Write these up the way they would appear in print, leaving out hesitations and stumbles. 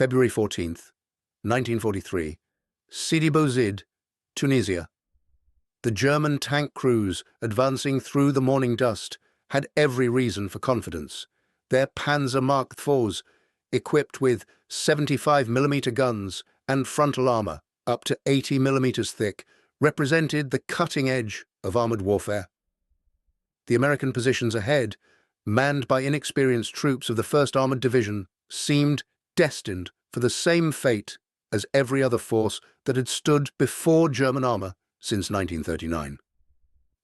February 14th, 1943, Sidi Bouzid, Tunisia. The German tank crews, advancing through the morning dust, had every reason for confidence. Their Panzer Mark IVs, equipped with 75mm guns and frontal armor up to 80mm thick, represented the cutting edge of armored warfare. The American positions ahead, manned by inexperienced troops of the 1st Armored Division, seemed destined for the same fate as every other force that had stood before German armor since 1939.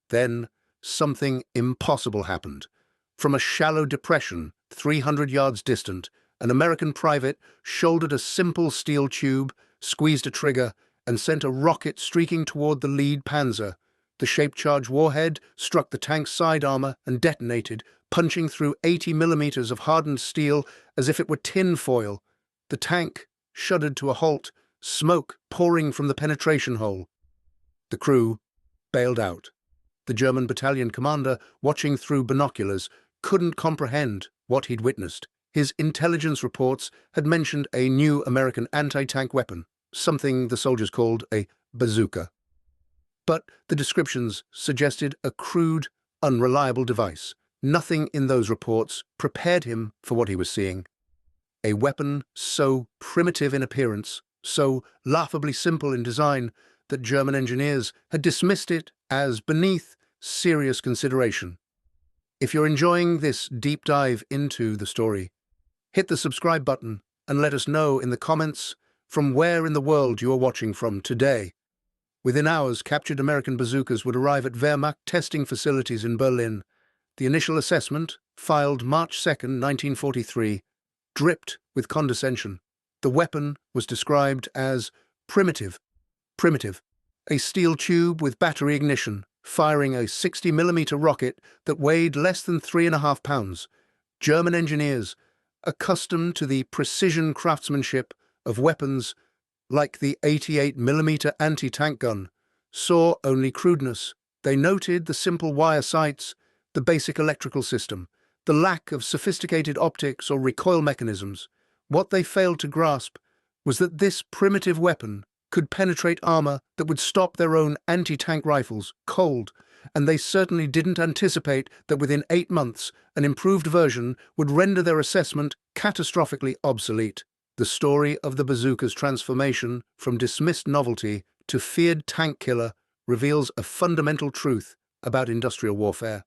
Then, something impossible happened. From a shallow depression 300 yards distant, an American private shouldered a simple steel tube, squeezed a trigger, and sent a rocket streaking toward the lead panzer. The shape-charge warhead struck the tank's side armor and detonated, punching through 80mm of hardened steel as if it were tin foil. The tank shuddered to a halt, smoke pouring from the penetration hole. The crew bailed out. The German battalion commander, watching through binoculars, couldn't comprehend what he'd witnessed. His intelligence reports had mentioned a new American anti-tank weapon, something the soldiers called a bazooka. But the descriptions suggested a crude, unreliable device. Nothing in those reports prepared him for what he was seeing. A weapon so primitive in appearance, so laughably simple in design, that German engineers had dismissed it as beneath serious consideration. If you're enjoying this deep dive into the story, hit the subscribe button and let us know in the comments from where in the world you are watching from today. Within hours, captured American bazookas would arrive at Wehrmacht testing facilities in Berlin. The initial assessment, filed March 2nd, 1943, dripped with condescension. The weapon was described as primitive. A steel tube with battery ignition, firing a 60mm rocket that weighed less than 3.5 pounds. German engineers, accustomed to the precision craftsmanship of weapons like the 88mm anti-tank gun, saw only crudeness. They noted the simple wire sights, the basic electrical system, the lack of sophisticated optics or recoil mechanisms. What they failed to grasp was that this primitive weapon could penetrate armor that would stop their own anti-tank rifles cold, and they certainly didn't anticipate that within 8 months an improved version would render their assessment catastrophically obsolete. The story of the bazooka's transformation from dismissed novelty to feared tank killer reveals a fundamental truth about industrial warfare.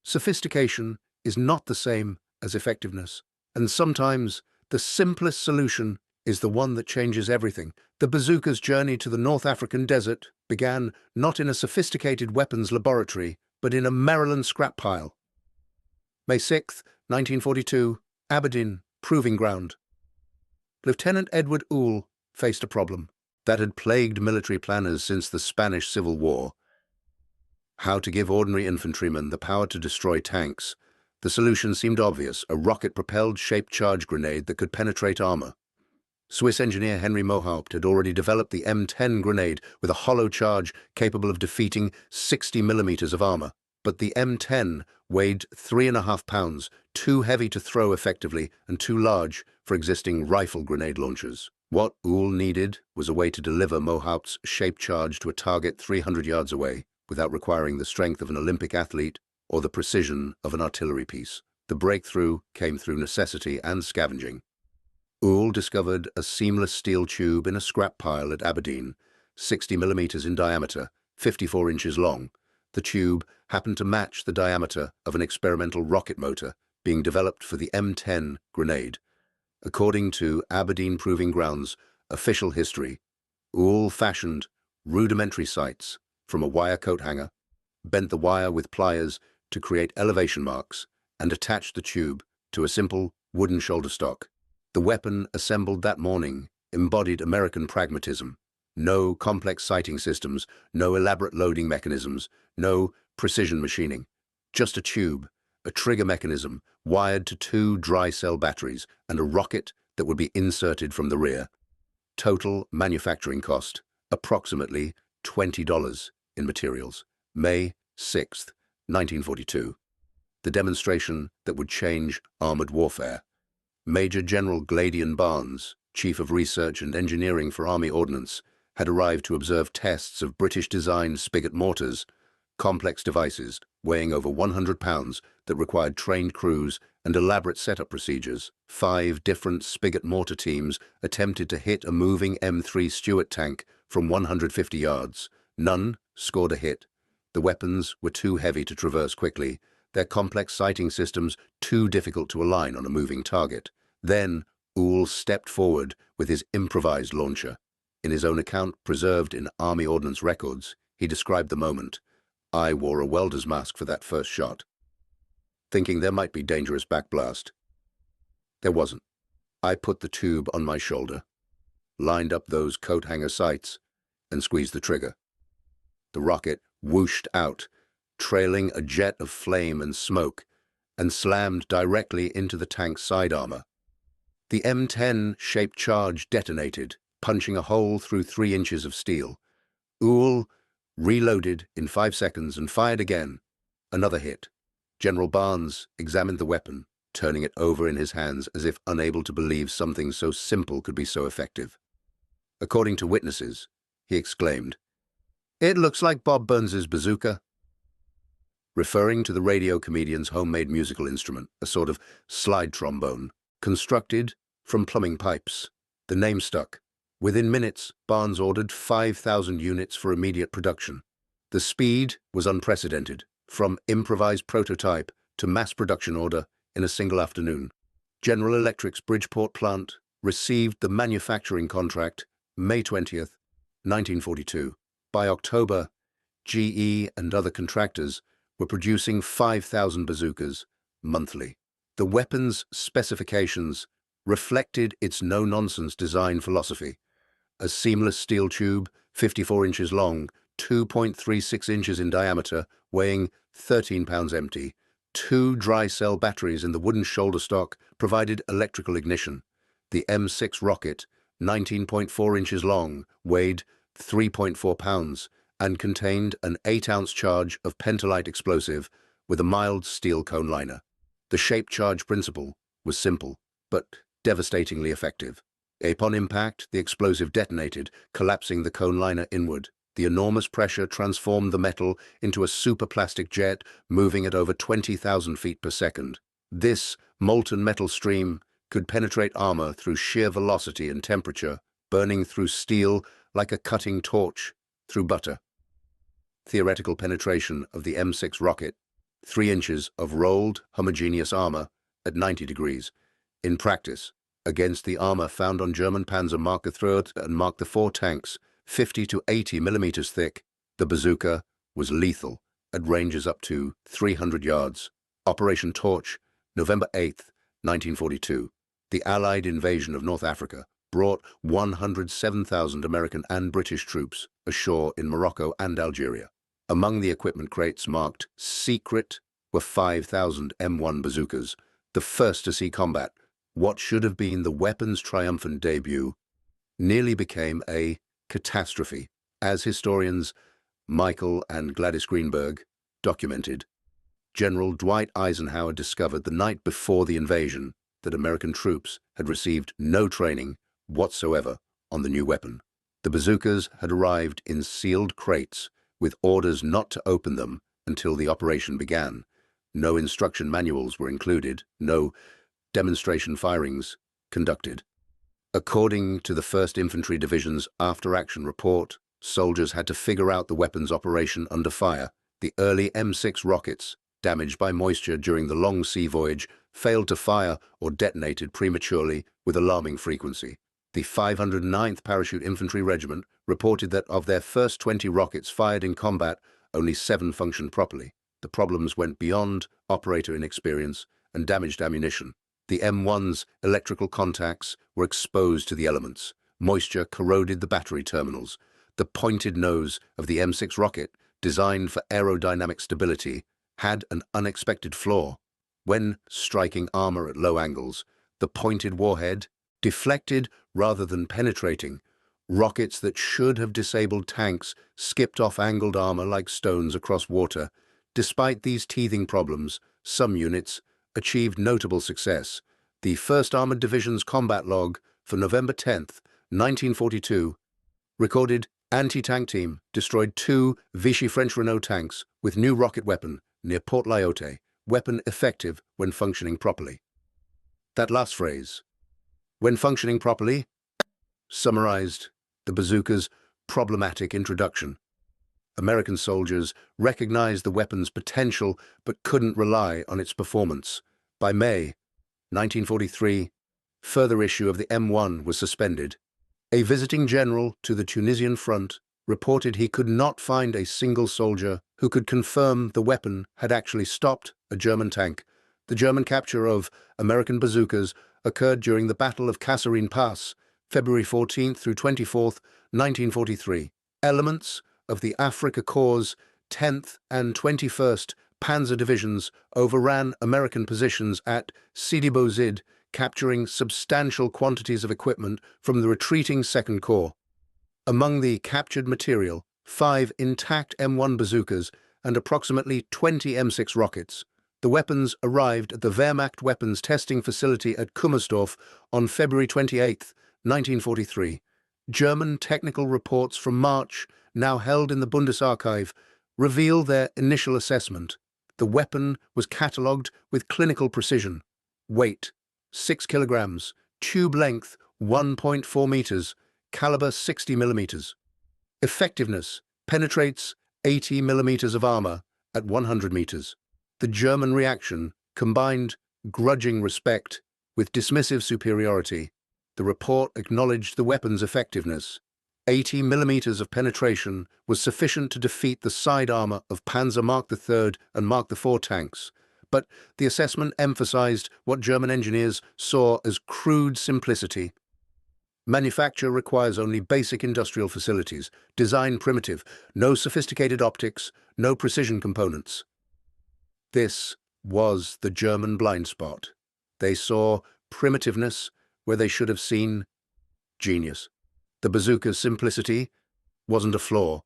Sophistication is not the same as effectiveness, and sometimes the simplest solution is the one that changes everything. The bazooka's journey to the North African desert began not in a sophisticated weapons laboratory, but in a Maryland scrap pile. May 6, 1942, Aberdeen, Proving Ground. Lieutenant Edward Uhl faced a problem that had plagued military planners since the Spanish Civil War. How to give ordinary infantrymen the power to destroy tanks. The solution seemed obvious: a rocket-propelled shape-charge grenade that could penetrate armor. Swiss engineer Henry Mohaupt had already developed the M10 grenade with a hollow charge capable of defeating 60mm of armor. But the M10 weighed 3.5 pounds, too heavy to throw effectively and too large for existing rifle grenade launchers. What Uhl needed was a way to deliver Mohaupt's shape charge to a target 300 yards away without requiring the strength of an Olympic athlete or the precision of an artillery piece. The breakthrough came through necessity and scavenging. Uhl discovered a seamless steel tube in a scrap pile at Aberdeen, 60mm in diameter, 54 inches long. The tube happened to match the diameter of an experimental rocket motor being developed for the M10 grenade. According to Aberdeen Proving Grounds' official history, Uhl fashioned rudimentary sights from a wire coat hanger, bent the wire with pliers to create elevation marks, and attached the tube to a simple wooden shoulder stock. The weapon assembled that morning embodied American pragmatism. No complex sighting systems, no elaborate loading mechanisms, no precision machining. Just a tube, a trigger mechanism wired to 2 dry cell batteries, and a rocket that would be inserted from the rear. Total manufacturing cost, approximately $20 in materials. May 6, 1942. The demonstration that would change armored warfare. Major General Gladian Barnes, Chief of Research and Engineering for Army Ordnance, had arrived to observe tests of British-designed spigot mortars, complex devices weighing over 100 pounds that required trained crews and elaborate setup procedures. 5 different spigot mortar teams attempted to hit a moving M3 Stuart tank from 150 yards. None scored a hit. The weapons were too heavy to traverse quickly, their complex sighting systems too difficult to align on a moving target. Then Oul stepped forward with his improvised launcher. In his own account, preserved in Army Ordnance records, he described the moment. "I wore a welder's mask for that first shot, thinking there might be dangerous backblast. There wasn't. I put the tube on my shoulder, lined up those coat hanger sights, and squeezed the trigger. The rocket whooshed out, trailing a jet of flame and smoke, and slammed directly into the tank's side armor. The M10-shaped charge detonated, punching a hole through 3 inches of steel. Oul reloaded in 5 seconds and fired again. Another hit. General Barnes examined the weapon, turning it over in his hands as if unable to believe something so simple could be so effective. According to witnesses, he exclaimed, "It looks like Bob Burns's bazooka," referring to the radio comedian's homemade musical instrument, a sort of slide trombone, constructed from plumbing pipes. The name stuck. Within minutes, Barnes ordered 5,000 units for immediate production. The speed was unprecedented, from improvised prototype to mass production order in a single afternoon. General Electric's Bridgeport plant received the manufacturing contract May 20th, 1942. By October, GE and other contractors were producing 5,000 bazookas monthly. The weapon's specifications reflected its no-nonsense design philosophy. A seamless steel tube, 54 inches long, 2.36 inches in diameter, weighing 13 pounds empty. 2 dry cell batteries in the wooden shoulder stock provided electrical ignition. The M6 rocket, 19.4 inches long, weighed 3.4 pounds and contained an 8-ounce charge of pentalite explosive with a mild steel cone liner. The shape charge principle was simple, but devastatingly effective. Upon impact, the explosive detonated, collapsing the cone liner inward. The enormous pressure transformed the metal into a superplastic jet moving at over 20,000 feet per second. This molten metal stream could penetrate armor through sheer velocity and temperature, burning through steel like a cutting torch through butter. Theoretical penetration of the M6 rocket, 3 inches of rolled, homogeneous armor at 90 degrees. In practice, against the armor found on German Panzer Mark III and Mark IV tanks, 50 to 80 millimeters thick, the bazooka was lethal at ranges up to 300 yards. Operation Torch, November 8, 1942. The Allied invasion of North Africa brought 107,000 American and British troops ashore in Morocco and Algeria. Among the equipment crates marked Secret were 5,000 M1 bazookas, the first to see combat. What should have been the weapon's triumphant debut nearly became a catastrophe, as historians Michael and Gladys Greenberg documented. General Dwight Eisenhower discovered the night before the invasion that American troops had received no training whatsoever on the new weapon. The bazookas had arrived in sealed crates with orders not to open them until the operation began. No instruction manuals were included, no demonstration firings conducted. According to the 1st Infantry Division's after-action report, soldiers had to figure out the weapon's operation under fire. The early M6 rockets, damaged by moisture during the long sea voyage, failed to fire or detonated prematurely with alarming frequency. The 509th Parachute Infantry Regiment reported that of their first 20 rockets fired in combat, only 7 functioned properly. The problems went beyond operator inexperience and damaged ammunition. The M1's electrical contacts were exposed to the elements. Moisture corroded the battery terminals. The pointed nose of the M6 rocket, designed for aerodynamic stability, had an unexpected flaw. When striking armor at low angles, the pointed warhead deflected rather than penetrating. Rockets that should have disabled tanks skipped off angled armor like stones across water. Despite these teething problems, some units achieved notable success. The 1st Armored Division's combat log for November 10, 1942, recorded anti-tank team destroyed 2 Vichy French Renault tanks with new rocket weapon near Port Lyautey, weapon effective when functioning properly. That last phrase, when functioning properly, summarized the bazooka's problematic introduction. American soldiers recognized the weapon's potential but couldn't rely on its performance. By May 1943, further issue of the M1 was suspended. A visiting general to the Tunisian front reported he could not find a single soldier who could confirm the weapon had actually stopped a German tank. The German capture of American bazookas occurred during the Battle of Kasserine Pass, February 14 through 24, 1943. Elements of the Afrika Korps' 10th and 21st Panzer Divisions overran American positions at Sidi Bouzid, capturing substantial quantities of equipment from the retreating Second Corps. Among the captured material, 5 intact M1 bazookas and approximately 20 M6 rockets. The weapons arrived at the Wehrmacht Weapons Testing Facility at Kummersdorf on February 28, 1943. German technical reports from March, now held in the Bundesarchive, reveal their initial assessment. The weapon was catalogued with clinical precision. Weight, 6 kilograms. Tube length, 1.4 meters. Caliber, 60 millimeters. Effectiveness, penetrates 80 millimeters of armor at 100 meters. The German reaction combined grudging respect with dismissive superiority. The report acknowledged the weapon's effectiveness. 80 millimeters of penetration was sufficient to defeat the side armor of Panzer Mark III and Mark IV tanks, but the assessment emphasized what German engineers saw as crude simplicity. Manufacture requires only basic industrial facilities, design primitive, no sophisticated optics, no precision components. This was the German blind spot. They saw primitiveness where they should have seen genius. The bazooka's simplicity wasn't a flaw.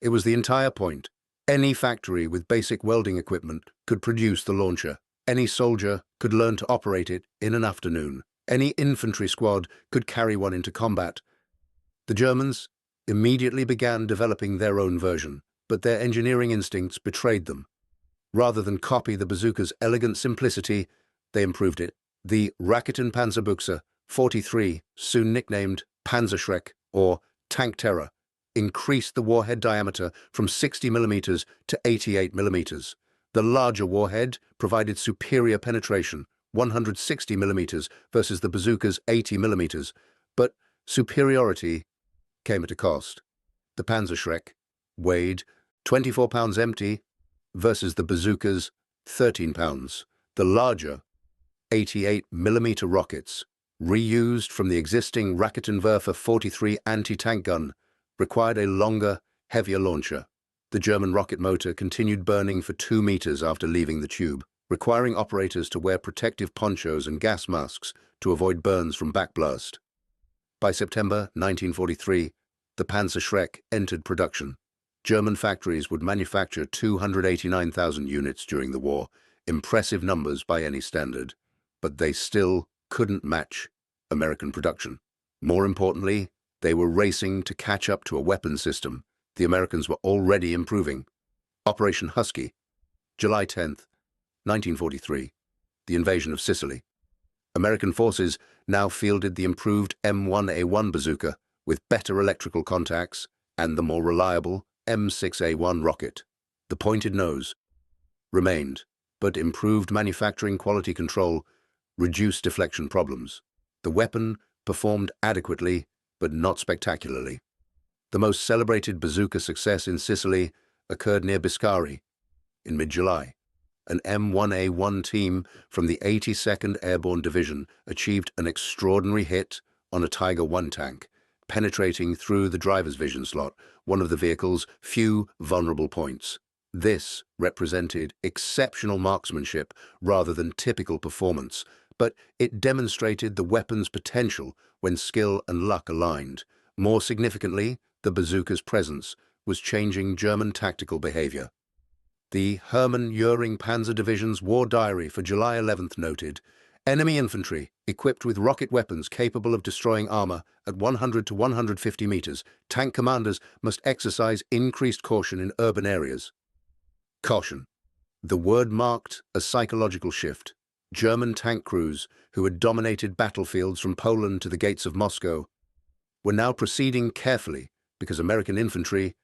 It was the entire point. Any factory with basic welding equipment could produce the launcher. Any soldier could learn to operate it in an afternoon. Any infantry squad could carry one into combat. The Germans immediately began developing their own version, but their engineering instincts betrayed them. Rather than copy the bazooka's elegant simplicity, they improved it. The Raketen Panzerbuchse 43, soon nicknamed Panzerschreck or Tank Terror, increased the warhead diameter from 60 millimeters to 88 millimeters. The larger warhead provided superior penetration, 160 millimeters versus the bazooka's 80 millimeters, but superiority came at a cost. The Panzerschreck weighed 24 pounds empty versus the bazooka's 13 pounds. The larger 88 millimeter rockets, reused from the existing Raketenwerfer 43 anti-tank gun, required a longer, heavier launcher. The German rocket motor continued burning for 2 meters after leaving the tube, requiring operators to wear protective ponchos and gas masks to avoid burns from backblast. By September 1943, the Panzerschreck entered production. German factories would manufacture 289,000 units during the war, impressive numbers by any standard, but they still couldn't match American production. More importantly, they were racing to catch up to a weapon system the Americans were already improving. Operation Husky, July 10, 1943, the invasion of Sicily. American forces now fielded the improved M1A1 bazooka with better electrical contacts and the more reliable M6A1 rocket. The pointed nose remained, but improved manufacturing quality control reduced deflection problems. The weapon performed adequately, but not spectacularly. The most celebrated bazooka success in Sicily occurred near Biscari in mid-July. An M1A1 team from the 82nd Airborne Division achieved an extraordinary hit on a Tiger I tank, penetrating through the driver's vision slot, one of the vehicle's few vulnerable points. This represented exceptional marksmanship rather than typical performance, but it demonstrated the weapon's potential when skill and luck aligned. More significantly, the bazooka's presence was changing German tactical behavior. The Hermann Göring Panzer Division's war diary for July 11th noted, Enemy infantry, equipped with rocket weapons capable of destroying armor at 100 to 150 meters, tank commanders must exercise increased caution in urban areas. Caution. The word marked a psychological shift. German tank crews, who had dominated battlefields from Poland to the gates of Moscow, were now proceeding carefully because American infantry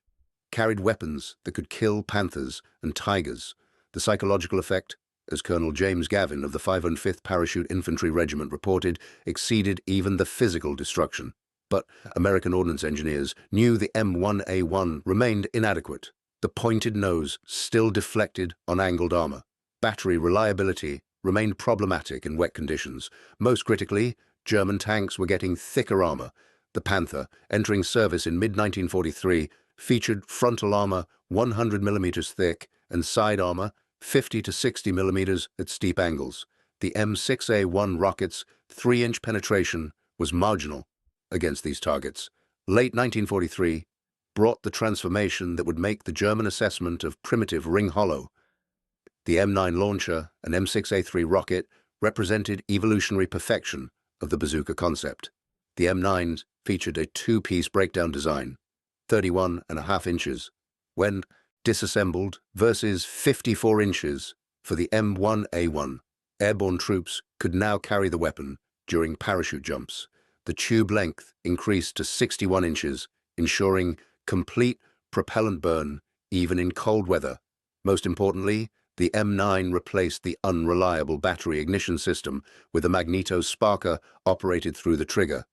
carried weapons that could kill panthers and tigers. The psychological effect, as Colonel James Gavin of the 505th Parachute Infantry Regiment reported, exceeded even the physical destruction. But American ordnance engineers knew the M1A1 remained inadequate. The pointed nose still deflected on angled armor. Battery reliability remained problematic in wet conditions. Most critically, German tanks were getting thicker armor. The Panther, entering service in mid-1943, featured frontal armor 100 millimeters thick and side armor 50 to 60 millimeters at steep angles. The M6A1 rocket's 3-inch penetration was marginal against these targets. Late 1943 brought the transformation that would make the German assessment of primitive ring hollow. The M9 launcher and M6A3 rocket represented evolutionary perfection of the bazooka concept. The M9 featured a two-piece breakdown design, 31.5 inches, when disassembled versus 54 inches for the M1A1. Airborne troops could now carry the weapon during parachute jumps. The tube length increased to 61 inches, ensuring complete propellant burn even in cold weather. Most importantly, the M9 replaced the unreliable battery ignition system with a magneto-sparker operated through the trigger.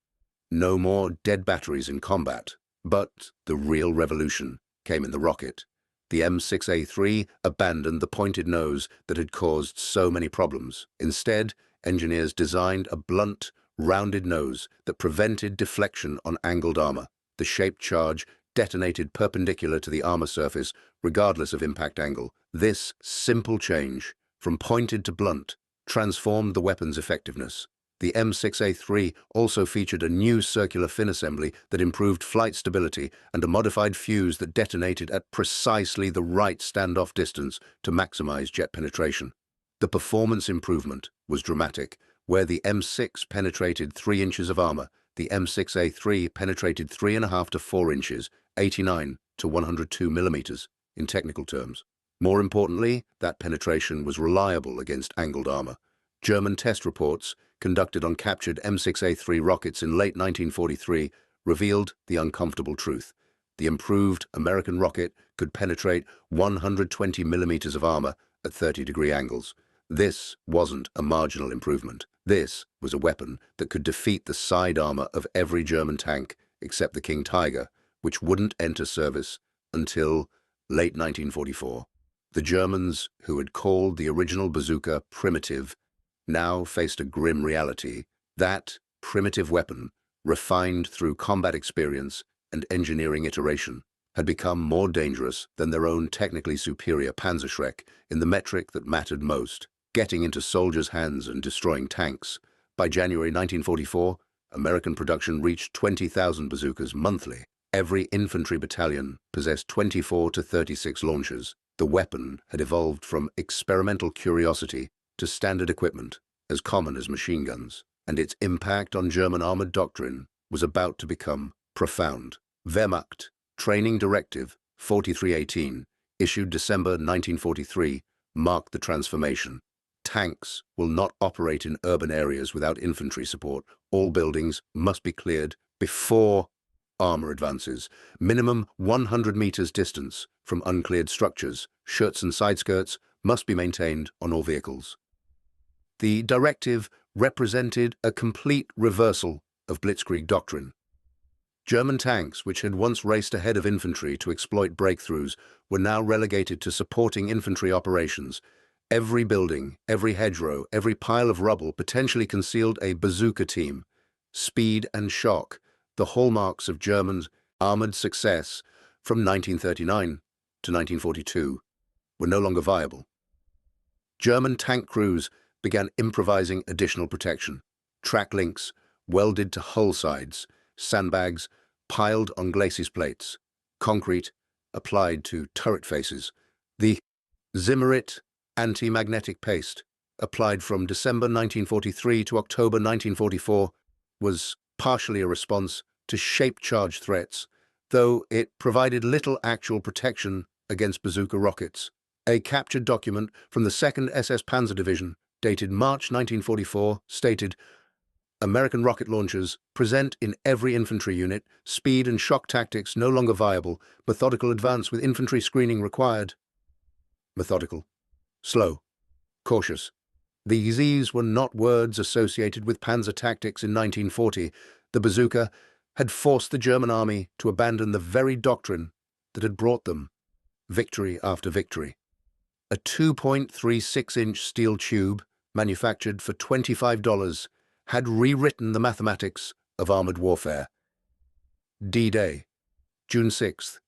No more dead batteries in combat. But the real revolution came in the rocket. The M6A3 abandoned the pointed nose that had caused so many problems. Instead, engineers designed a blunt, rounded nose that prevented deflection on angled armor. The shaped charge detonated perpendicular to the armor surface, regardless of impact angle. This simple change, from pointed to blunt, transformed the weapon's effectiveness. The M6A3 also featured a new circular fin assembly that improved flight stability and a modified fuse that detonated at precisely the right standoff distance to maximize jet penetration. The performance improvement was dramatic. Where the M6 penetrated 3 inches of armor, the M6A3 penetrated 3.5 to 4 inches, 89 to 102 millimeters in technical terms. More importantly, that penetration was reliable against angled armor. German test reports conducted on captured M6A3 rockets in late 1943 revealed the uncomfortable truth. The improved American rocket could penetrate 120 millimeters of armor at 30-degree angles. This wasn't a marginal improvement. This was a weapon that could defeat the side armor of every German tank except the King Tiger, which wouldn't enter service until late 1944. The Germans, who had called the original bazooka primitive, now faced a grim reality. That primitive weapon, refined through combat experience and engineering iteration, had become more dangerous than their own technically superior Panzerschreck in the metric that mattered most, getting into soldiers' hands and destroying tanks. By January 1944, American production reached 20,000 bazookas monthly. Every infantry battalion possessed 24 to 36 launchers. The weapon had evolved from experimental curiosity to standard equipment, as common as machine guns, and its impact on German armored doctrine was about to become profound. Wehrmacht Training Directive 4318, issued December 1943, marked the transformation. Tanks will not operate in urban areas without infantry support. All buildings must be cleared before armor advances. Minimum 100 meters distance from uncleared structures. Shirts and side skirts must be maintained on all vehicles. The directive represented a complete reversal of blitzkrieg doctrine. German tanks, which had once raced ahead of infantry to exploit breakthroughs, were now relegated to supporting infantry operations. Every building, every hedgerow, every pile of rubble potentially concealed a bazooka team. Speed and shock, the hallmarks of Germans' armored success from 1939 to 1942, were no longer viable. German tank crews began improvising additional protection. Track links welded to hull sides, sandbags piled on glacis plates, concrete applied to turret faces. The Zimmerit anti-magnetic paste applied from December 1943 to October 1944, was partially a response to shape-charge threats, though it provided little actual protection against bazooka rockets. A captured document from the 2nd SS Panzer Division, dated March 1944, stated, "American rocket launchers present in every infantry unit, speed and shock tactics no longer viable, methodical advance with infantry screening required." Methodical. Slow. Cautious. These were not words associated with panzer tactics in 1940. The bazooka had forced the German army to abandon the very doctrine that had brought them victory after victory. A 2.36-inch steel tube, manufactured for $25, had rewritten the mathematics of armored warfare. D-Day, June 6,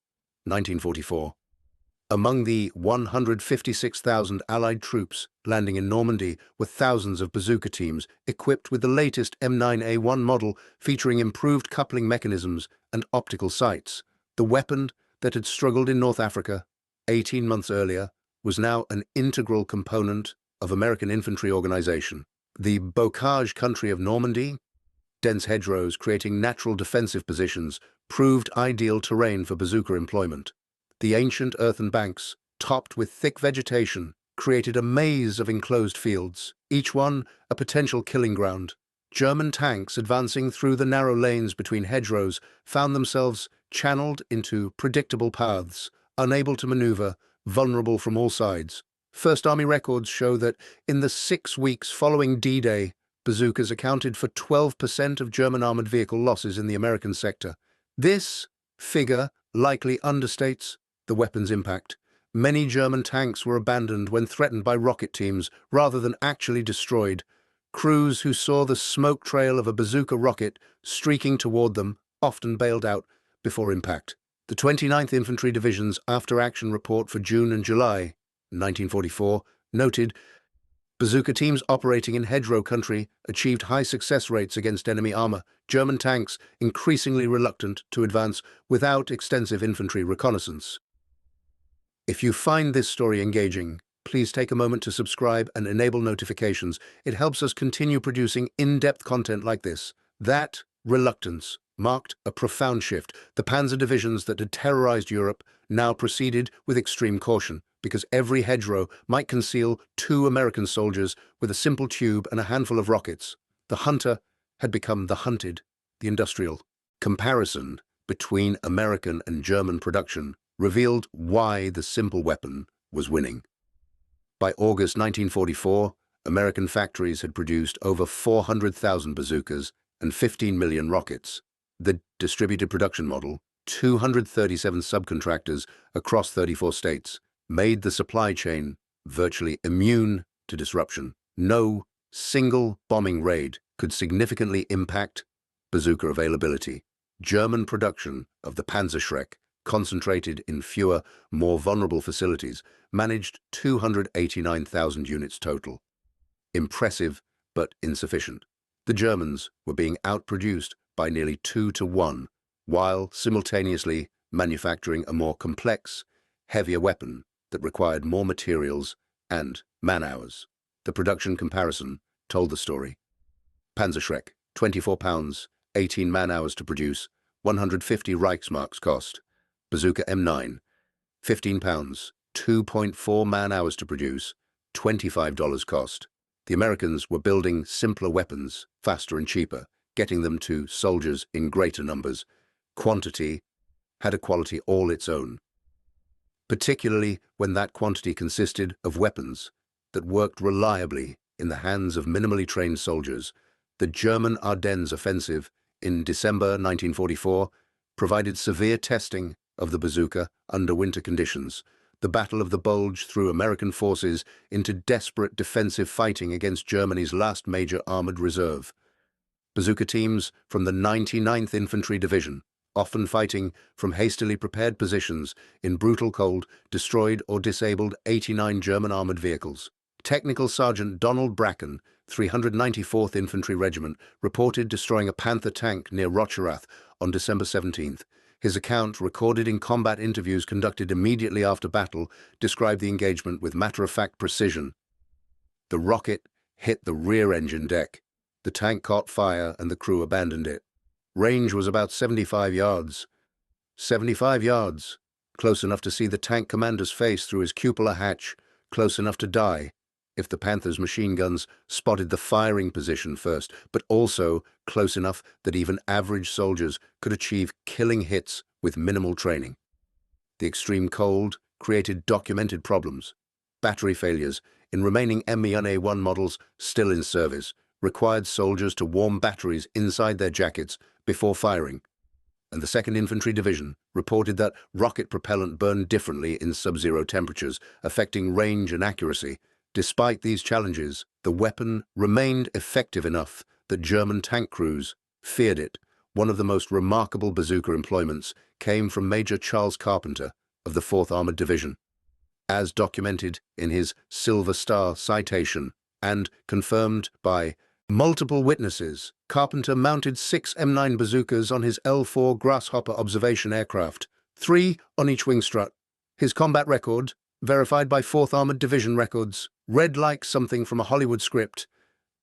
1944. Among the 156,000 Allied troops landing in Normandy were thousands of bazooka teams equipped with the latest M9A1 model featuring improved coupling mechanisms and optical sights. The weapon that had struggled in North Africa 18 months earlier was now an integral component of American infantry organization. The bocage country of Normandy, dense hedgerows creating natural defensive positions, proved ideal terrain for bazooka employment. The ancient earthen banks, topped with thick vegetation, created a maze of enclosed fields, each one a potential killing ground. German tanks advancing through the narrow lanes between hedgerows found themselves channeled into predictable paths, unable to maneuver, vulnerable from all sides. First Army records show that in the 6 weeks following D-Day, bazookas accounted for 12% of German armored vehicle losses in the American sector. This figure likely understates the weapon's impact. Many German tanks were abandoned when threatened by rocket teams rather than actually destroyed. Crews who saw the smoke trail of a bazooka rocket streaking toward them often bailed out before impact. The 29th Infantry Division's after-action report for June and July 1944 noted, "Bazooka teams operating in hedgerow country achieved high success rates against enemy armor, German tanks increasingly reluctant to advance without extensive infantry reconnaissance." If you find this story engaging, please take a moment to subscribe and enable notifications. It helps us continue producing in-depth content like this. That reluctance marked a profound shift. The panzer divisions that had terrorized Europe now proceeded with extreme caution, because every hedgerow might conceal 2 American soldiers with a simple tube and a handful of rockets. The hunter had become the hunted. The industrial comparison between American and German production revealed why the simple weapon was winning. By August 1944, American factories had produced over 400,000 bazookas and 15 million rockets. The distributed production model, 237 subcontractors across 34 states, made the supply chain virtually immune to disruption. No single bombing raid could significantly impact bazooka availability. German production of the Panzerschreck, concentrated in fewer, more vulnerable facilities, managed 289,000 units total. Impressive, but insufficient. The Germans were being outproduced by nearly 2 to 1, while simultaneously manufacturing a more complex, heavier weapon that required more materials and man-hours. The production comparison told the story. Panzerschreck, 24 pounds, 18 man-hours to produce, 150 Reichsmarks cost. Bazooka M9, 15 pounds, 2.4 man-hours to produce, $25 cost. The Americans were building simpler weapons, faster and cheaper, getting them to soldiers in greater numbers. Quantity had a quality all its own, particularly when that quantity consisted of weapons that worked reliably in the hands of minimally trained soldiers. The German Ardennes offensive in December 1944 provided severe testing of the bazooka under winter conditions. The Battle of the Bulge threw American forces into desperate defensive fighting against Germany's last major armored reserve. Bazooka teams from the 99th Infantry Division, often fighting from hastily prepared positions in brutal cold, destroyed or disabled 89 German armored vehicles. Technical Sergeant Donald Bracken, 394th Infantry Regiment, reported destroying a Panther tank near Rocherath on December 17th. His account, recorded in combat interviews conducted immediately after battle, described the engagement with matter-of-fact precision. The rocket hit the rear engine deck. The tank caught fire and the crew abandoned it. Range was about 75 yards. 75 yards. Close enough to see the tank commander's face through his cupola hatch, close enough to die if the Panther's machine guns spotted the firing position first, but also close enough that even average soldiers could achieve killing hits with minimal training. The extreme cold created documented problems. Battery failures in remaining M1A1 models still in service required soldiers to warm batteries inside their jackets before firing. And the 2nd Infantry Division reported that rocket propellant burned differently in sub-zero temperatures, affecting range and accuracy. Despite these challenges, the weapon remained effective enough that German tank crews feared it. One of the most remarkable bazooka employments came from Major Charles Carpenter of the 4th Armored Division. As documented in his Silver Star citation and confirmed by multiple witnesses, Carpenter mounted 6 M9 bazookas on his L-4 Grasshopper observation aircraft, 3 on each wing strut. His combat record, verified by 4th Armored Division records, read like something from a Hollywood script.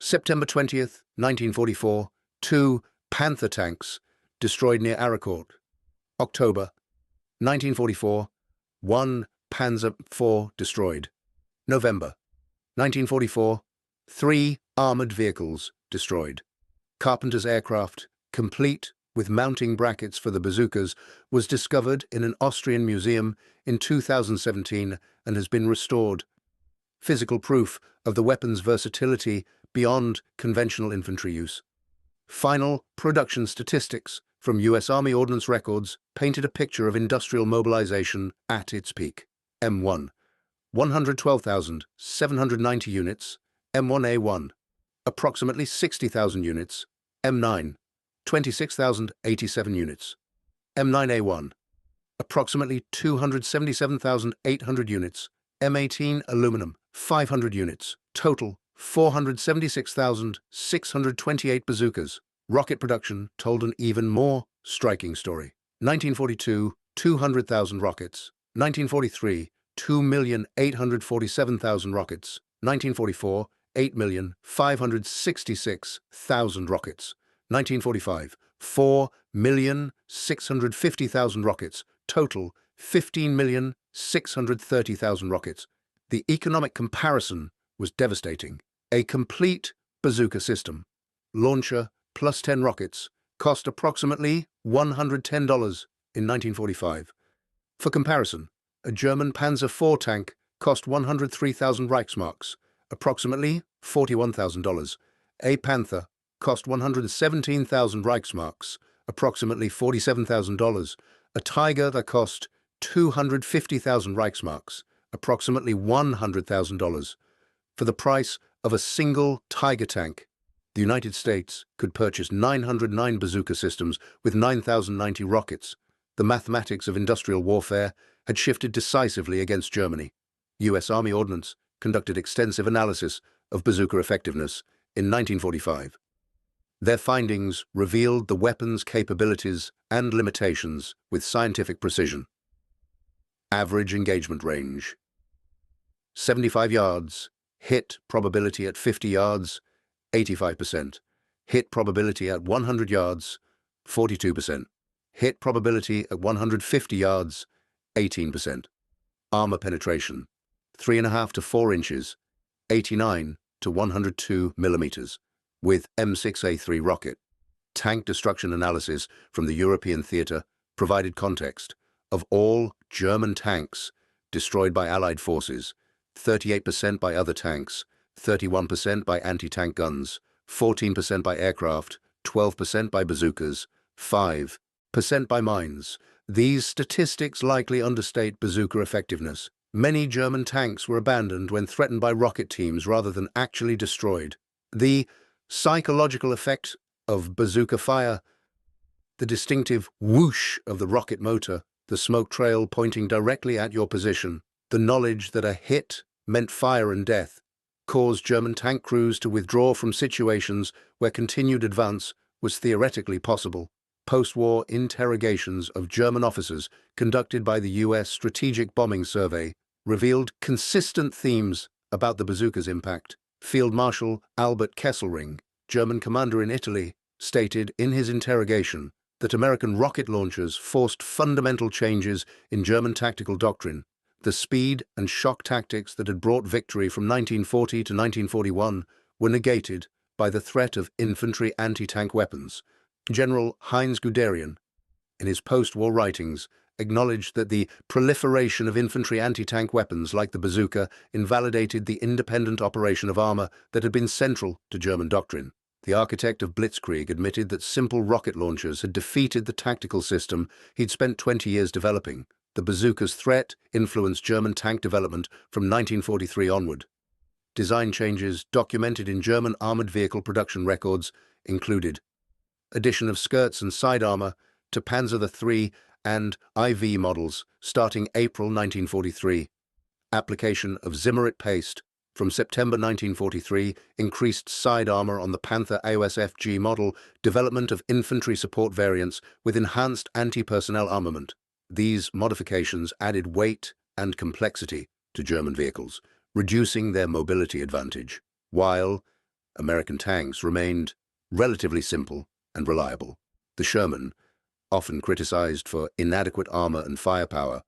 September 20th, 1944, 2 Panther tanks destroyed near Aracourt. October 1944, 1 Panzer IV destroyed. November 1944, 3 armored vehicles destroyed. Carpenter's aircraft, complete with mounting brackets for the bazookas, was discovered in an Austrian museum in 2017 and has been restored. Physical proof of the weapon's versatility beyond conventional infantry use. Final production statistics from U.S. Army Ordnance records painted a picture of industrial mobilization at its peak. M1, 112,790 units. M1A1, approximately 60,000 units. M9, 26,087 units. M9A1, approximately 277,800 units. M18 aluminum, 500 units. Total, 476,628 bazookas. Rocket production told an even more striking story. 1942, 200,000 rockets. 1943, 2,847,000 rockets. 1944, 8,566,000 rockets. 1945, 4,650,000 rockets. Total, 15,630,000 rockets. The economic comparison was devastating. A complete bazooka system, launcher plus 10 rockets, cost approximately $110 in 1945. For comparison, a German Panzer IV tank cost 103,000 Reichsmarks, approximately $41,000. A Panther cost 117,000 Reichsmarks, approximately $47,000. A Tiger that cost 250,000 Reichsmarks, approximately $100,000. For the price of a single Tiger tank, the United States could purchase 909 bazooka systems with 9,090 rockets. The mathematics of industrial warfare had shifted decisively against Germany. U.S. Army Ordnance conducted extensive analysis of bazooka effectiveness in 1945. Their findings revealed the weapon's capabilities and limitations with scientific precision. Average engagement range: 75 yards. Hit probability at 50 yards, 85%. Hit probability at 100 yards, 42%. Hit probability at 150 yards, 18%. Armor penetration: 3.5 to 4 inches, 89 to 102 millimeters, with M6A3 rocket. Tank destruction analysis from the European theater provided context. Of all German tanks destroyed by Allied forces, 38% by other tanks, 31% by anti-tank guns, 14% by aircraft, 12% by bazookas, 5% by mines. These statistics likely understate bazooka effectiveness. Many German tanks were abandoned when threatened by rocket teams rather than actually destroyed. The psychological effect of bazooka fire: the distinctive whoosh of the rocket motor, the smoke trail pointing directly at your position, the knowledge that a hit meant fire and death, caused German tank crews to withdraw from situations where continued advance was theoretically possible. Post-war interrogations of German officers conducted by the U.S. Strategic Bombing Survey revealed consistent themes about the bazooka's impact. Field Marshal Albert Kesselring, German commander in Italy, stated in his interrogation that American rocket launchers forced fundamental changes in German tactical doctrine. The speed and shock tactics that had brought victory from 1940 to 1941 were negated by the threat of infantry anti-tank weapons. General Heinz Guderian, in his post-war writings, acknowledged that the proliferation of infantry anti-tank weapons like the bazooka invalidated the independent operation of armor that had been central to German doctrine. The architect of Blitzkrieg admitted that simple rocket launchers had defeated the tactical system he'd spent 20 years developing. The bazooka's threat influenced German tank development from 1943 onward. Design changes documented in German armored vehicle production records included addition of skirts and side armor to Panzer III and IV models starting April 1943, application of Zimmerit paste from September 1943, increased side armor on the Panther AOSFG model, development of infantry support variants with enhanced anti-personnel armament. These modifications added weight and complexity to German vehicles, reducing their mobility advantage, while American tanks remained relatively simple and reliable. The Sherman, often criticized for inadequate armor and firepower,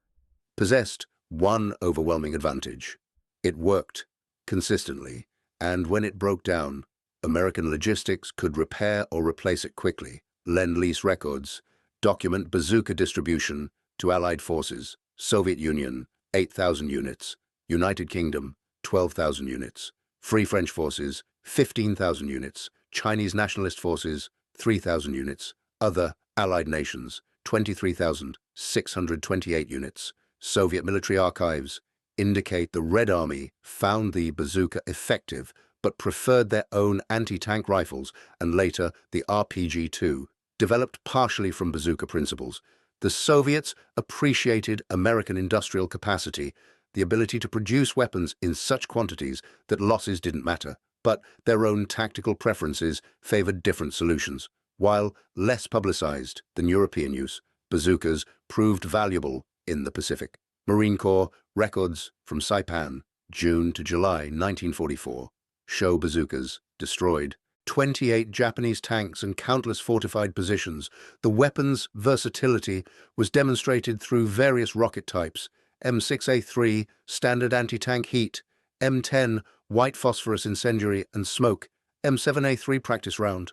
possessed one overwhelming advantage. It worked consistently, and when it broke down, American logistics could repair or replace it quickly. Lend-Lease records document bazooka distribution to Allied forces: Soviet Union, 8,000 units, United Kingdom, 12,000 units, Free French forces, 15,000 units, Chinese nationalist forces, 3,000 units, other Allied nations, 23,628 units. Soviet military archives indicate the Red Army found the bazooka effective but preferred their own anti-tank rifles, and later the RPG-2, developed partially from bazooka principles. The Soviets appreciated American industrial capacity, the ability to produce weapons in such quantities that losses didn't matter, but their own tactical preferences favored different solutions. While less publicized than European use, bazookas proved valuable in the Pacific. Marine Corps records from Saipan, June to July 1944, show bazookas destroyed 28 Japanese tanks and countless fortified positions. The weapon's versatility was demonstrated through various rocket types: M6A3, standard anti-tank heat; M10, white phosphorus incendiary and smoke; M7A3 practice round.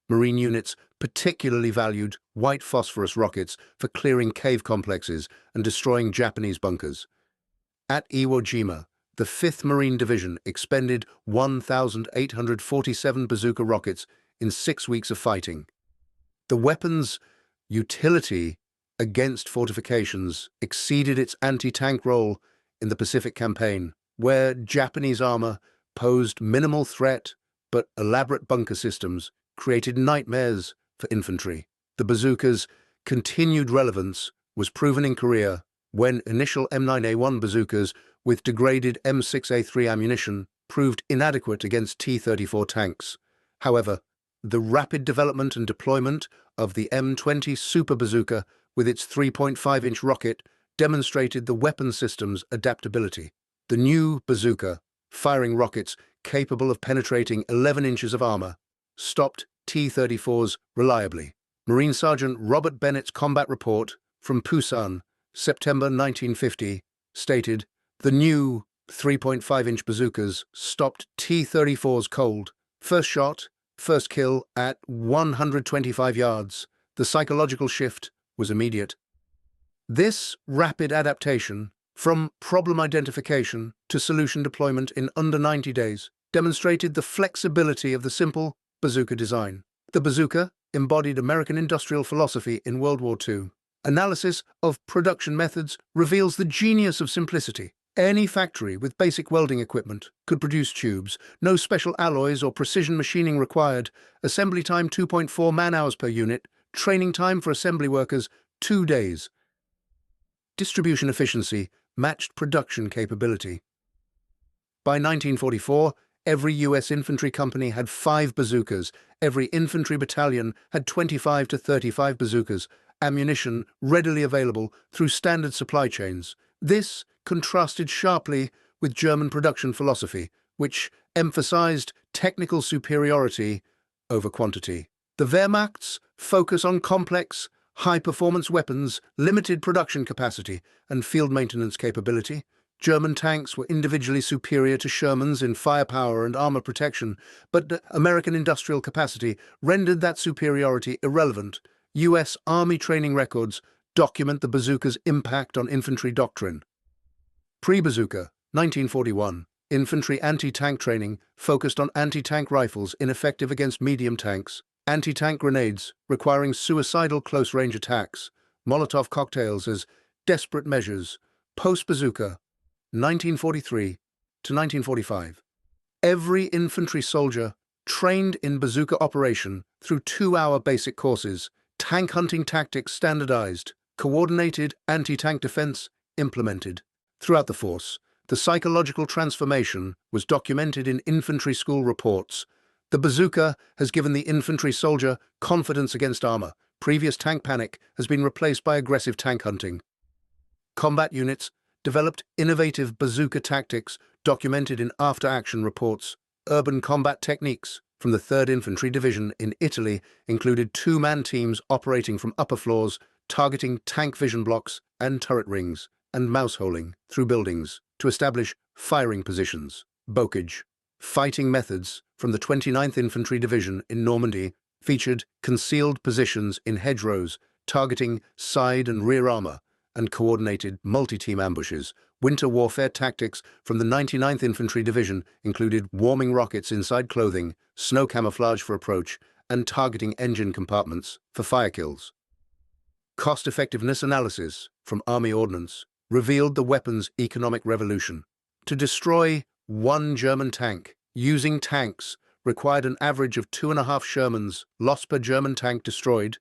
Marine units particularly valued white phosphorus rockets for clearing cave complexes and destroying Japanese bunkers. At Iwo Jima, the 5th Marine Division expended 1,847 bazooka rockets in 6 weeks of fighting. The weapon's utility against fortifications exceeded its anti-tank role in the Pacific Campaign, where Japanese armor posed minimal threat but elaborate bunker systems created nightmares for infantry. The bazooka's continued relevance was proven in Korea when initial M9A1 bazookas with degraded M6A3 ammunition proved inadequate against T-34 tanks. However, the rapid development and deployment of the M20 Super Bazooka with its 3.5-inch rocket demonstrated the weapon system's adaptability. The new bazooka, firing rockets capable of penetrating 11 inches of armor, stopped T-34s reliably. Marine Sergeant Robert Bennett's combat report from Pusan, September 1950, stated, "The new 3.5-inch bazookas stopped T-34s cold. First shot, first kill at 125 yards. The psychological shift was immediate." This rapid adaptation, from problem identification to solution deployment in under 90 days, demonstrated the flexibility of the simple bazooka design. The bazooka embodied American industrial philosophy in World War II. Analysis of production methods reveals the genius of simplicity. Any factory with basic welding equipment could produce tubes, no special alloys or precision machining required, assembly time 2.4 man-hours per unit, training time for assembly workers 2 days. Distribution efficiency matched production capability. By 1944, every U.S. infantry company had 5 bazookas, every infantry battalion had 25 to 35 bazookas, ammunition readily available through standard supply chains. This contrasted sharply with German production philosophy, which emphasized technical superiority over quantity. The Wehrmacht's focus on complex, high-performance weapons, limited production capacity, and field maintenance capability. German tanks were individually superior to Shermans in firepower and armor protection, but American industrial capacity rendered that superiority irrelevant. U.S. Army training records document the bazooka's impact on infantry doctrine. Pre-bazooka, 1941. Infantry anti-tank training focused on anti-tank rifles ineffective against medium tanks, anti-tank grenades requiring suicidal close-range attacks, Molotov cocktails as desperate measures. Post-bazooka, 1943 to 1945. Every infantry soldier trained in bazooka operation through 2-hour basic courses, tank hunting tactics standardized, coordinated anti-tank defense implemented. Throughout the force, the psychological transformation was documented in infantry school reports. The bazooka has given the infantry soldier confidence against armor. Previous tank panic has been replaced by aggressive tank hunting. Combat units developed innovative bazooka tactics documented in after-action reports. Urban combat techniques from the 3rd Infantry Division in Italy included 2-man teams operating from upper floors, targeting tank vision blocks and turret rings, and mouse-holing through buildings to establish firing positions. Bocage. Fighting methods from the 29th Infantry Division in Normandy featured concealed positions in hedgerows, targeting side and rear armor, and coordinated multi-team ambushes. Winter warfare tactics from the 99th Infantry Division included warming rockets inside clothing, snow camouflage for approach, and targeting engine compartments for fire kills. Cost-effectiveness analysis from Army Ordnance revealed the weapon's economic revolution. To destroy one German tank using tanks required an average of 2.5 Shermans loss per German tank destroyed,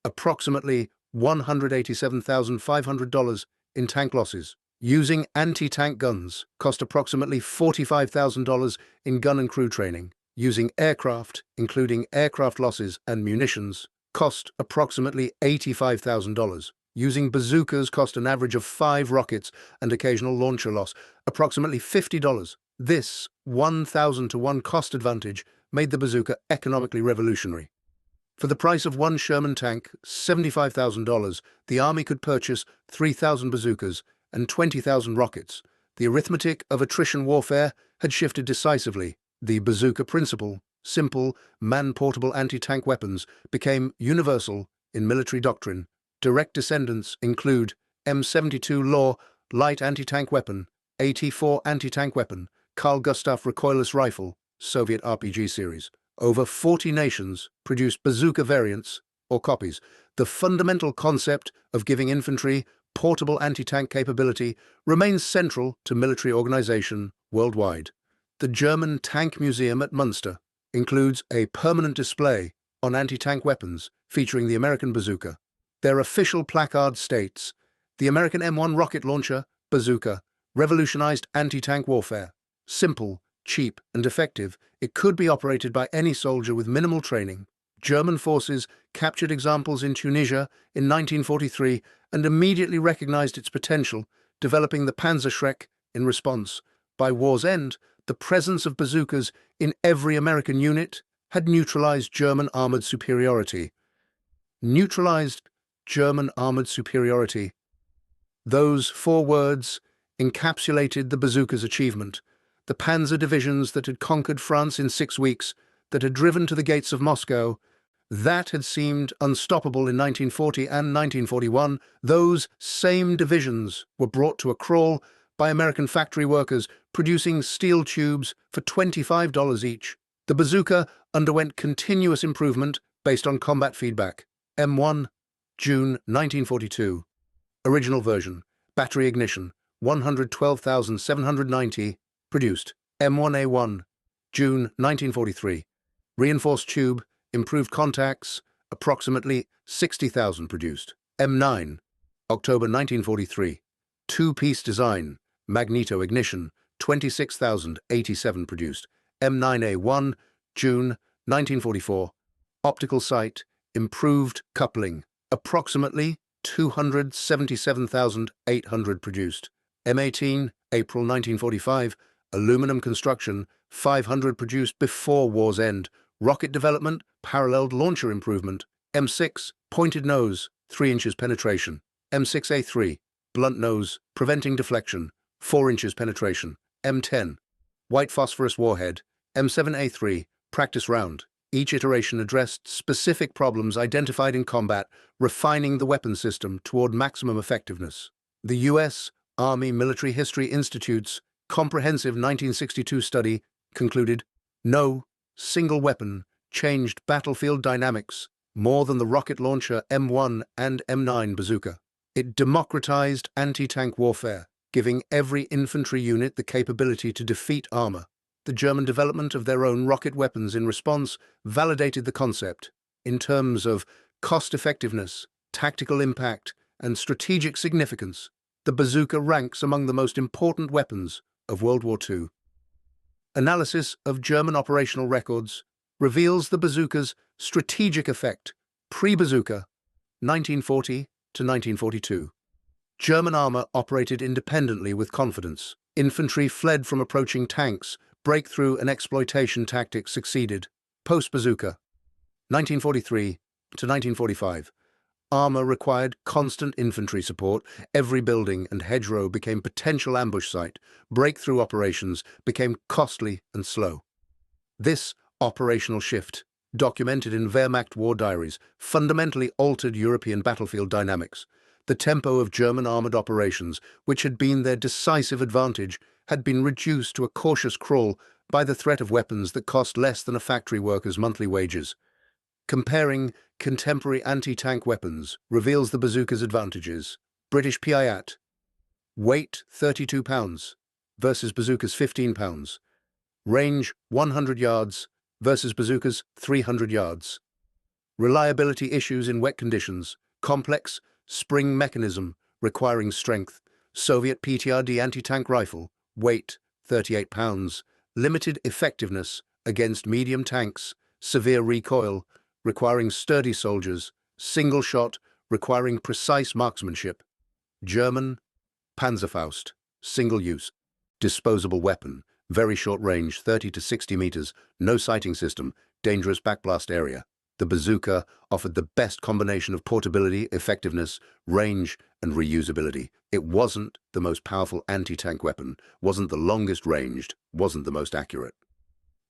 approximately $187,500 in tank losses. Using anti-tank guns cost approximately $45,000 in gun and crew training. Using aircraft, including aircraft losses and munitions, cost approximately $85,000. Using bazookas cost an average of 5 rockets and occasional launcher loss, approximately $50. This 1,000-to-1 cost advantage made the bazooka economically revolutionary. For the price of one Sherman tank, $75,000, the Army could purchase 3,000 bazookas and 20,000 rockets. The arithmetic of attrition warfare had shifted decisively. The bazooka principle, simple, man-portable anti-tank weapons, became universal in military doctrine. Direct descendants include M72 Law light anti-tank weapon, AT-4 anti-tank weapon, Carl Gustaf recoilless rifle, Soviet RPG series. Over 40 nations produced bazooka variants or copies. The fundamental concept of giving infantry portable anti-tank capability remains central to military organization worldwide. The German Tank Museum at Munster includes a permanent display on anti-tank weapons featuring the American bazooka. Their official placard states, "The American M1 rocket launcher, bazooka, revolutionized anti-tank warfare. Simple, cheap, and effective, it could be operated by any soldier with minimal training." German forces captured examples in Tunisia in 1943 and immediately recognized its potential, developing the Panzerschreck in response. By war's end, the presence of bazookas in every American unit had neutralized German armored superiority. Neutralized German armored superiority. Those 4 words encapsulated the bazooka's achievement. The panzer divisions that had conquered France in 6 weeks, that had driven to the gates of Moscow, that had seemed unstoppable in 1940 and 1941, those same divisions were brought to a crawl by American factory workers producing steel tubes for $25 each. The bazooka underwent continuous improvement based on combat feedback. M1, June 1942. Original version, battery ignition, 112,790, produced. M1A1, June 1943. Reinforced tube, improved contacts, approximately 60,000 produced. M9, October 1943. 2-piece design, magneto ignition, 26,087 produced. M9A1, June 1944. Optical sight, improved coupling, approximately 277,800 produced. M18, April 1945, Aluminum construction, 500 produced before war's end. Rocket development, paralleled launcher improvement. M6, pointed nose, 3 inches penetration. M6A3, blunt nose, preventing deflection, 4 inches penetration. M10, white phosphorus warhead. M7A3, practice round. Each iteration addressed specific problems identified in combat, refining the weapon system toward maximum effectiveness. The U.S. Army Military History Institute's comprehensive 1962 study concluded, no single weapon changed battlefield dynamics more than the rocket launcher M1 and M9 bazooka. It democratized anti-tank warfare, giving every infantry unit the capability to defeat armor. The German development of their own rocket weapons in response validated the concept. In terms of cost-effectiveness, tactical impact, and strategic significance, the bazooka ranks among the most important weapons of World War II. Analysis of German operational records reveals the bazooka's strategic effect pre-bazooka, 1940 to 1942. German armor operated independently with confidence. Infantry fled from approaching tanks. Breakthrough and exploitation tactics succeeded. Post-bazooka, 1943 to 1945. Armor required constant infantry support. Every building and hedgerow became potential ambush site. Breakthrough operations became costly and slow. This operational shift, documented in Wehrmacht war diaries, fundamentally altered European battlefield dynamics. The tempo of German armored operations, which had been their decisive advantage, had been reduced to a cautious crawl by the threat of weapons that cost less than a factory worker's monthly wages. Comparing contemporary anti-tank weapons reveals the bazooka's advantages. British Piat, weight 32 pounds versus bazooka's 15 pounds. Range 100 yards versus bazooka's 300 yards. Reliability issues in wet conditions. Complex spring mechanism requiring strength. Soviet PTRD anti-tank rifle, weight 38 pounds. Limited effectiveness against medium tanks. Severe recoil requiring sturdy soldiers. Single shot requiring precise marksmanship. German Panzerfaust, single use. Disposable weapon, very short range, 30 to 60 meters, no sighting system, dangerous backblast area. The bazooka offered the best combination of portability, effectiveness, range, and reusability. It wasn't the most powerful anti-tank weapon, wasn't the longest ranged, wasn't the most accurate.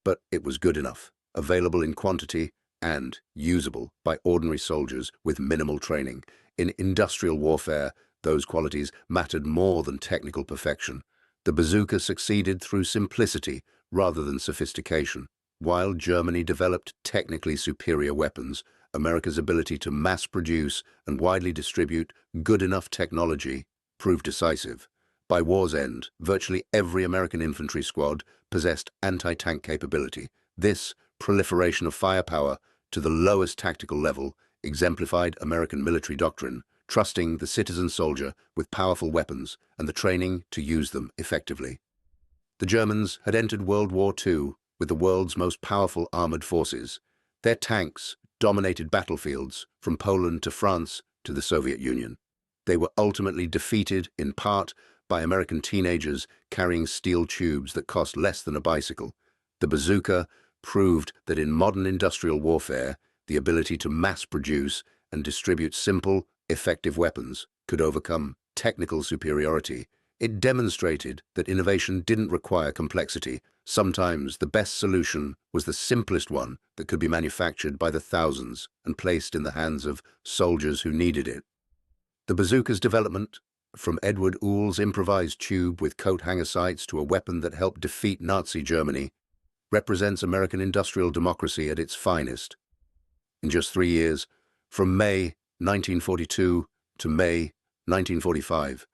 But it was good enough, available in quantity, and usable by ordinary soldiers with minimal training. In industrial warfare, those qualities mattered more than technical perfection. The bazooka succeeded through simplicity rather than sophistication. While Germany developed technically superior weapons, America's ability to mass-produce and widely distribute good enough technology proved decisive. By war's end, virtually every American infantry squad possessed anti-tank capability. This proliferation of firepower to the lowest tactical level exemplified American military doctrine, trusting the citizen soldier with powerful weapons and the training to use them effectively. The Germans had entered World War II with the world's most powerful armored forces. Their tanks dominated battlefields from Poland to France to the Soviet Union. They were ultimately defeated in part by American teenagers carrying steel tubes that cost less than a bicycle. The bazooka proved that in modern industrial warfare, the ability to mass produce and distribute simple, effective weapons could overcome technical superiority. It demonstrated that innovation didn't require complexity. Sometimes the best solution was the simplest one that could be manufactured by the thousands and placed in the hands of soldiers who needed it. The bazooka's development, from Edward Uhl's improvised tube with coat hanger sights to a weapon that helped defeat Nazi Germany, represents American industrial democracy at its finest. In just 3 years, from May 1942 to May 1945,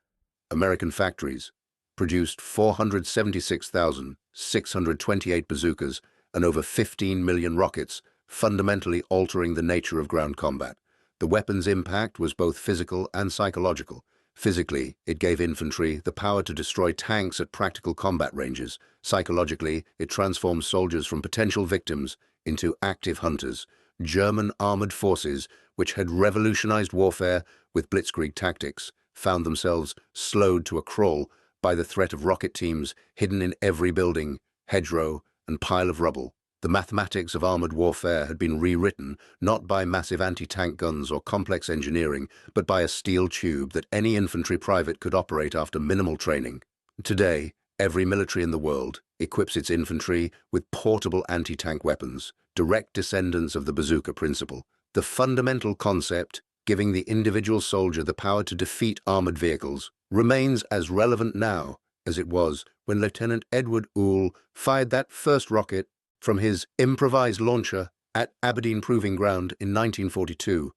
American factories produced 476,628 bazookas and over 15 million rockets, fundamentally altering the nature of ground combat. The weapon's impact was both physical and psychological. Physically, it gave infantry the power to destroy tanks at practical combat ranges. Psychologically, it transformed soldiers from potential victims into active hunters. German armored forces, which had revolutionized warfare with blitzkrieg tactics, found themselves slowed to a crawl by the threat of rocket teams hidden in every building, hedgerow, and pile of rubble. The mathematics of armored warfare had been rewritten not by massive anti-tank guns or complex engineering, but by a steel tube that any infantry private could operate after minimal training. Today, every military in the world equips its infantry with portable anti-tank weapons, direct descendants of the bazooka principle. The fundamental concept, giving the individual soldier the power to defeat armored vehicles, remains as relevant now as it was when Lieutenant Edward Oule fired that first rocket from his improvised launcher at Aberdeen Proving Ground in 1942.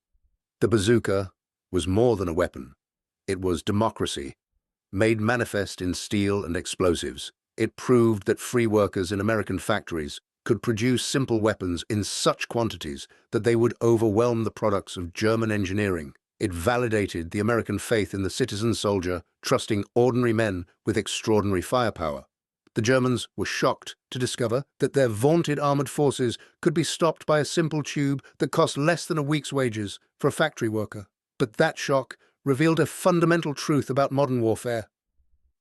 The bazooka was more than a weapon. It was democracy, made manifest in steel and explosives. It proved that free workers in American factories could produce simple weapons in such quantities that they would overwhelm the products of German engineering. It validated the American faith in the citizen soldier, trusting ordinary men with extraordinary firepower. The Germans were shocked to discover that their vaunted armored forces could be stopped by a simple tube that cost less than a week's wages for a factory worker. But that shock revealed a fundamental truth about modern warfare.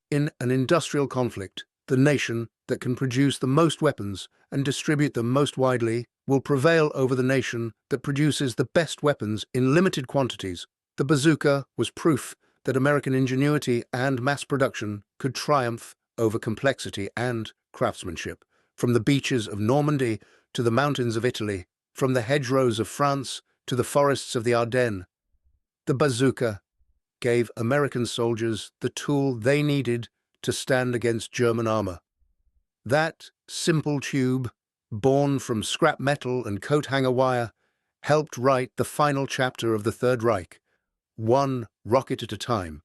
In an industrial conflict, the nation that can produce the most weapons and distribute them most widely will prevail over the nation that produces the best weapons in limited quantities. The bazooka was proof that American ingenuity and mass production could triumph over complexity and craftsmanship. From the beaches of Normandy to the mountains of Italy, from the hedgerows of France to the forests of the Ardennes, the bazooka gave American soldiers the tool they needed to stand against German armor. That simple tube, born from scrap metal and coat-hanger wire, helped write the final chapter of the Third Reich, one rocket at a time.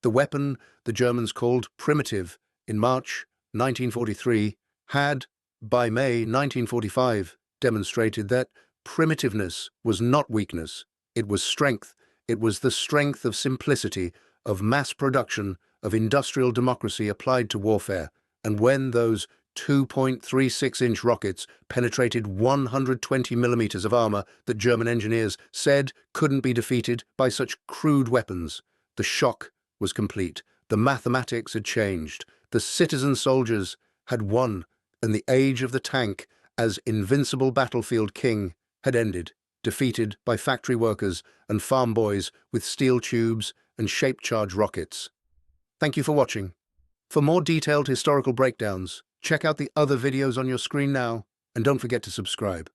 The weapon the Germans called primitive in March 1943 had, by May 1945, demonstrated that primitiveness was not weakness, it was strength. It was the strength of simplicity, of mass production, of industrial democracy applied to warfare. And when those 2.36-inch rockets penetrated 120 millimeters of armor that German engineers said couldn't be defeated by such crude weapons, the shock was complete. The mathematics had changed. The citizen soldiers had won, and the age of the tank as invincible battlefield king had ended, defeated by factory workers and farm boys with steel tubes and shape-charge rockets. Thank you for watching. For more detailed historical breakdowns, check out the other videos on your screen now, and don't forget to subscribe.